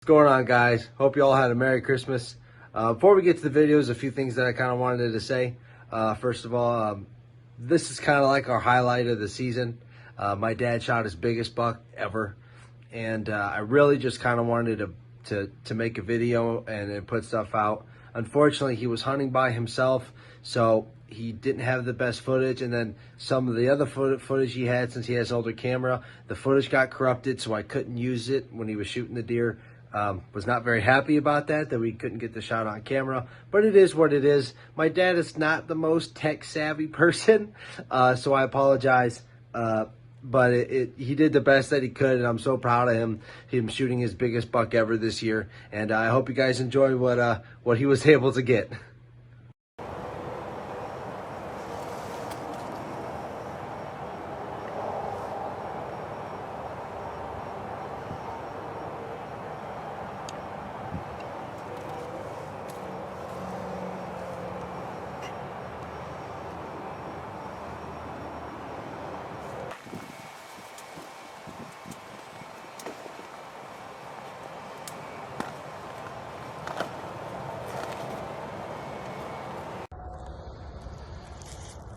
What's going on, guys? Hope you all had a Merry Christmas. Before we get to the videos, a few things that I kind of wanted to say. First of all, this is kind of like our highlight of the season. My dad shot his biggest buck ever, and I really just kind of wanted to make a video and put stuff out. Unfortunately, he was hunting by himself, so he didn't have the best footage, and then some of the other footage he had, since he has an older camera, the footage got corrupted, so I couldn't use it when he was shooting the deer. Was not very happy about that we couldn't get the shot on camera, but it is what it is. My dad is not the most tech savvy person, so I apologize. But he did the best that he could, and I'm so proud of him shooting his biggest buck ever this year. And I hope you guys enjoy what he was able to get.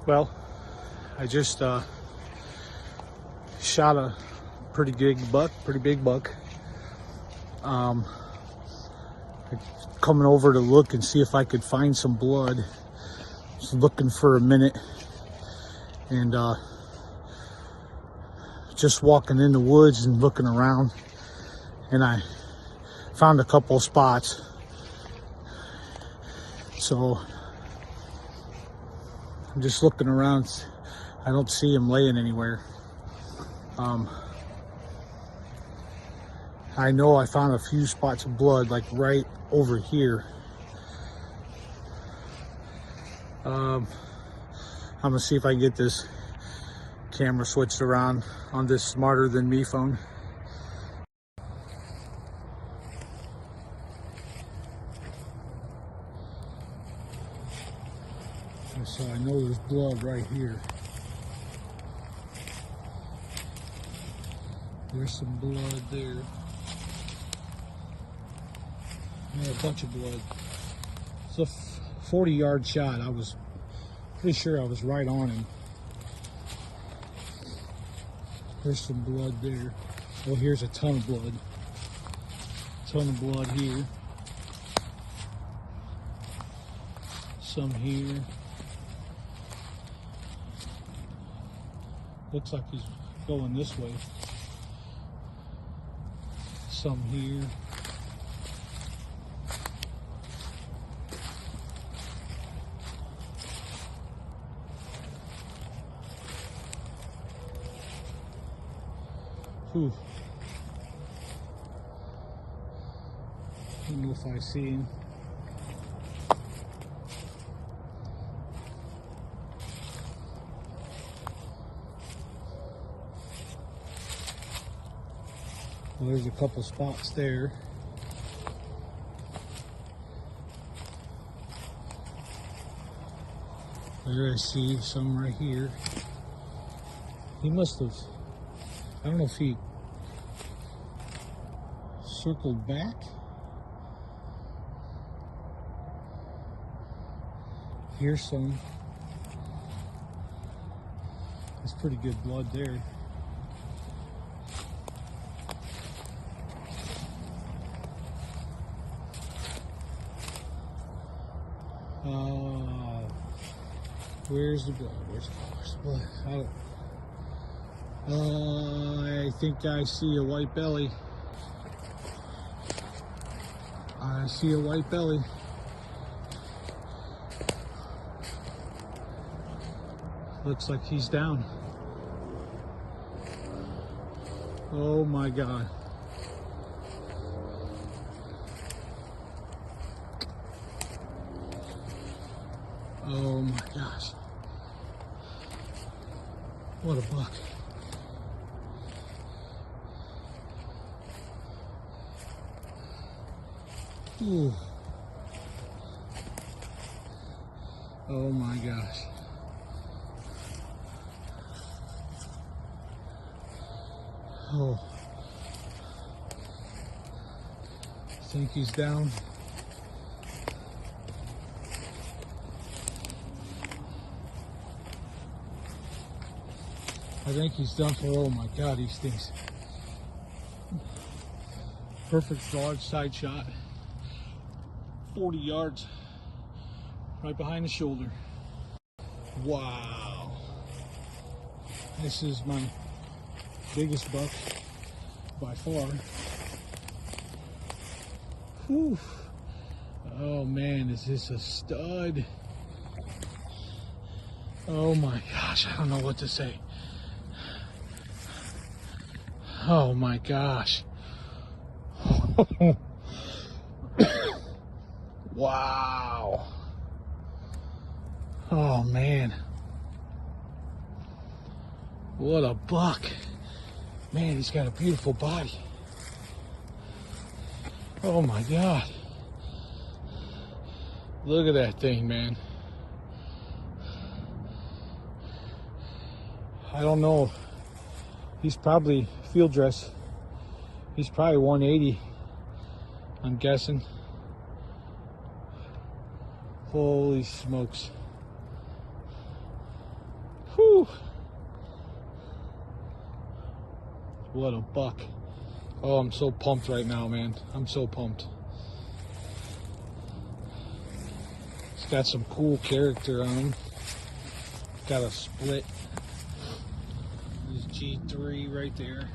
Well, I just shot a pretty big buck. Coming over to look and see if I could find some blood. Just looking for a minute, and just walking in the woods and looking around, and I found a couple of spots. So I'm just looking around. I don't see him laying anywhere. I know I found a few spots of blood, like right over here. I'm gonna see if I can get this camera switched around on this Smarter Than Me phone. So I know there's blood right here. There's some blood there. Yeah, a bunch of blood. It's a 40-yard shot. I was pretty sure I was right on him. There's some blood there. Oh, here's a ton of blood. Ton of blood here. Some here. Looks like he's going this way. Some here. Whew. I don't know if I see him. Well, there's a couple spots there. There I see some right here. He must have, I don't know if he circled back. Here's some. That's pretty good blood there. Where's the blood? Where's the blood? I think I see a white belly. I see a white belly. Looks like he's down. Oh my God. Oh my gosh. What a buck. Ooh. Oh my gosh. Oh. think he's down. I think he's done for. Oh my God, he stinks. Perfect large side shot. 40 yards. Right behind the shoulder. Wow. This is my biggest buck by far. Whew. Oh man, is this a stud? Oh my gosh, I don't know what to say. Oh my gosh. Wow. Oh man. What a buck. Man, he's got a beautiful body. Oh my God. Look at that thing, man. I don't know. He's probably field dress. He's probably 180, I'm guessing. Holy smokes. Whew. What a buck. Oh, I'm so pumped right now, man. I'm so pumped. He's got some cool character on him. Got a split. His G3 right there.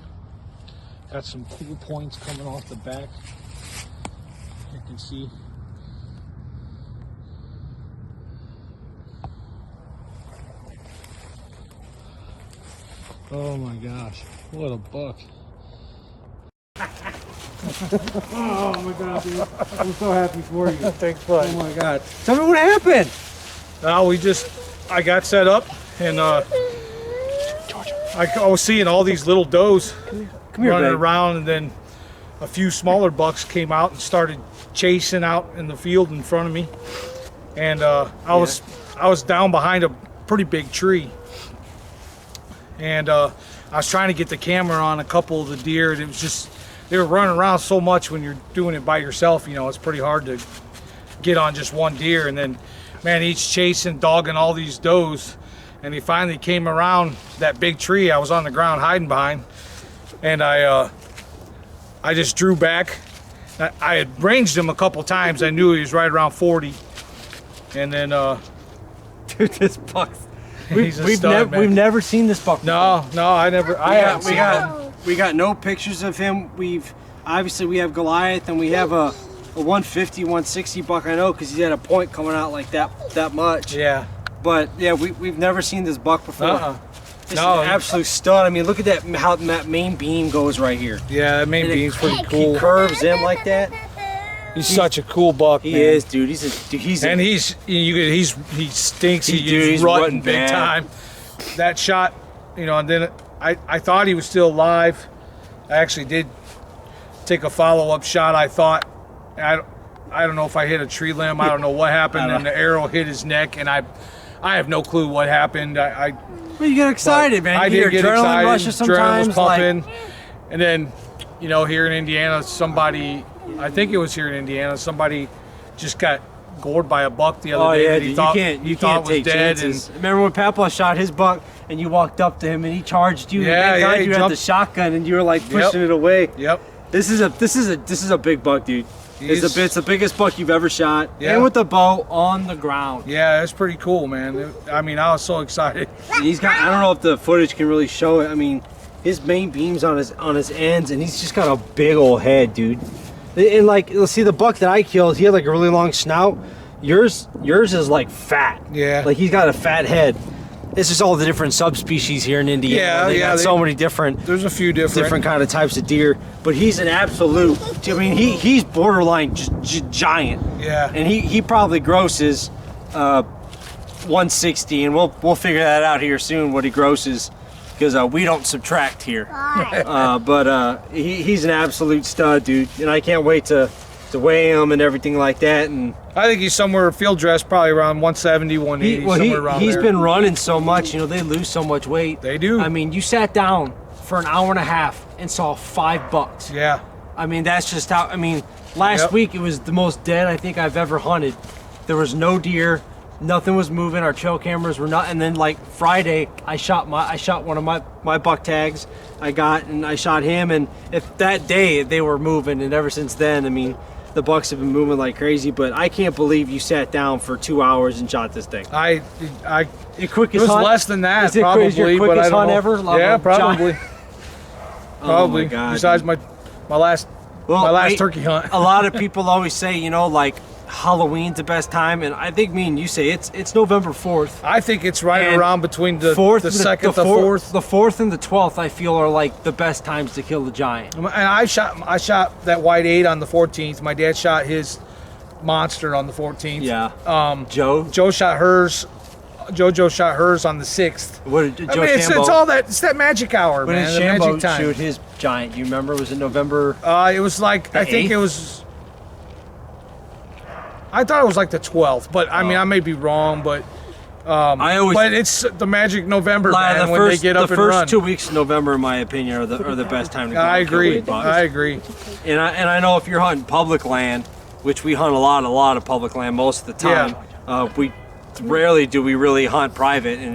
Got some cool points coming off the back. You can see. Oh my gosh, what a buck. Oh my God, dude. I'm so happy for you. Thanks, bud. Oh my God. Tell me what happened. Now I got set up and I was seeing all these little does Come here, running babe. around, and then a few smaller bucks came out and started chasing out in the field in front of me. And I was down behind a pretty big tree. And I was trying to get the camera on a couple of the deer, and it was just, they were running around so much when you're doing it by yourself, you know, it's pretty hard to get on just one deer. And then, man, he's chasing, dogging all these does, and he finally came around that big tree I was on the ground hiding behind, and I just drew back. I had ranged him a couple times. I knew he was right around 40, and then Dude, this buck's. he's a stud, man. We've never seen this buck before. No, I never. We got no pictures of him. Obviously we have Goliath, and we have a 150, 160 buck. I know because he had a point coming out like that much. Yeah. But yeah, we've never seen this buck before. This No. is an absolute stud. I mean, look at that, how that main beam goes right here. Yeah, that main And beam's pretty He cool. curves in like that. He's such a cool buck, He man. is, dude. He stinks. He's rutting rutting big bad. time. That shot, you know, and then I thought he was still alive. I actually did take a follow-up shot. I thought, I don't know if I hit a tree limb. I don't know what happened, and the arrow hit his neck, and I have no clue what happened. Well, you get excited, man. I You did get get adrenaline excited. rushes Adrenaline sometimes. was pumping, and then, you know, here in Indiana, somebody just got gored by a buck the other day that he thought was take dead. chances. Remember when Papa shot his buck and you walked up to him and he charged you? Yeah, Thank God he you had the jumped. shotgun and you were like pushing it away. Yep. This is a big buck, dude. It's the biggest buck you've ever shot, Yeah. and with the bow on the ground. Yeah, it's pretty cool, man. I mean, I was so excited. He's got. I don't know if the footage can really show it. I mean, his main beam's on his ends, and he's just got a big old head, dude. And like, let's see, the buck that I killed, he had like a really long snout. Yours is like fat. Yeah. Like he's got a fat head. This is all the different subspecies here in Indiana. They got so many different. There's a few different kind of types of deer, but he's an absolute. I mean, he's borderline giant. Yeah. And he probably grosses 160, and we'll figure that out here soon what he grosses, because we don't subtract here. But he's an absolute stud, dude, and I can't wait to weigh him and everything like that. And I think he's somewhere field dress, probably around 170, 180, somewhere around he's there. been running so much, you know, they lose so much weight. They do. I mean, you sat down for an hour and a half and saw 5 bucks. Yeah. I mean, that's just how. I mean, Last week it was the most dead I think I've ever hunted. There was no deer, nothing was moving. Our trail cameras were not. And then like Friday, I shot one of my buck tags. I shot him, and if that day they were moving, and ever since then, I mean, the bucks have been moving like crazy. But I can't believe you sat down for 2 hours and shot this thing. Your quickest it was hunt? less than that, Is it probably. your but I quickest don't hunt know. ever? Yeah, probably. Oh my God! Besides my last turkey hunt. A lot of people always say, you know, like Halloween's the best time, and I think me and you say it's November 4th. I think it's right And around between the 4th, the second, the the 4th. The 4th and the 12th, I feel, are like the best times to kill the giant. And I shot that white 8 on the 14th. My dad shot his monster on the 14th. Yeah. Joe shot hers. JoJo shot hers on the 6th. What did Joe it's all that. It's that magic hour, when man. did The Shambo magic time. shoot his giant? You remember? Was it November? It was like The I think 8th? it was. I thought it was like the 12th, but I mean I may be wrong, but but it's the magic November, man, when they get up and run. The first 2 weeks of November, in my opinion, are the best time to go. I and kill agree. big bucks. I agree. And I know if you're hunting public land, which we hunt a lot of public land most of the time. We rarely do we really hunt private, and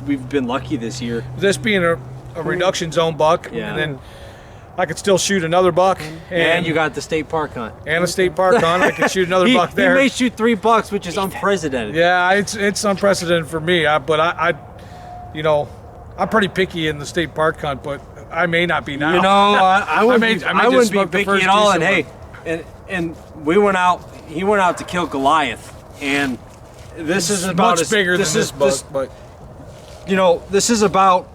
we've been lucky this year. This being a reduction zone buck, and then I could still shoot another buck. And you got the state park hunt. And a state park hunt, I could shoot another buck there. He may shoot 3 bucks, which is unprecedented. Yeah, it's unprecedented for me. But you know, I'm pretty picky in the state park hunt, but I may not be now. You know, I wouldn't just be smoke the picky first at all. And decent hey, and we went out. He went out to kill Goliath, and this is about much bigger than this buck. But you know, this is about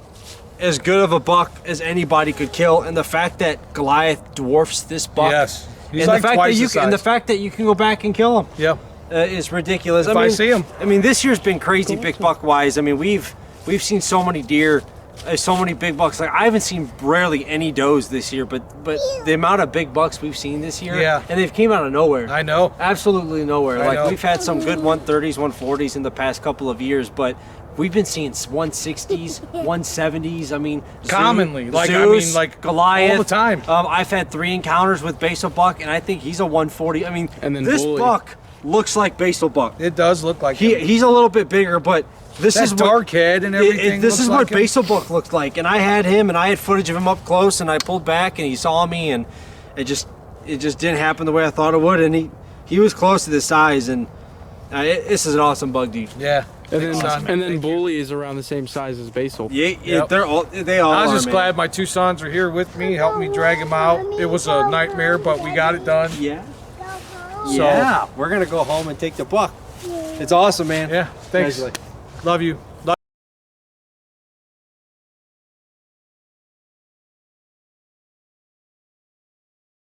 as good of a buck as anybody could kill, and the fact that Goliath dwarfs this buck, yes, he's and like the fact twice that you the size. and the fact that you can go back and kill him, yeah, is ridiculous. If I see him, I mean, this year's been crazy big buck wise. I mean, we've seen so many deer, so many big bucks. Like I haven't seen rarely any does this year, but the amount of big bucks we've seen this year, and they've came out of nowhere. I know, absolutely nowhere. I know. We've had some good 130s, 140s in the past couple of years, but we've been seeing 160s, 170s. I mean, commonly, Zeus, like Goliath all the time. I've had 3 encounters with Basil buck, and I think he's a 140. I mean, and then this bully. buck looks like Basil buck. It does look like him. He's a little bit bigger, but this that is dark head and everything. This is looks what like him. Basil buck looked like, and I had him, and I had footage of him up close, and I pulled back, and he saw me, and it just didn't happen the way I thought it would, and he was close to this size, and this is an awesome bug, dude. Yeah. And then Bully is around the same size as Basil. Yeah, Yep. they all I was are, just man. glad my 2 sons are here with me, helped me drag him out. It was a nightmare, but we got it done. Yeah. So, Yeah, we're gonna go home and take the buck. It's awesome, man. Yeah, thanks. Love you.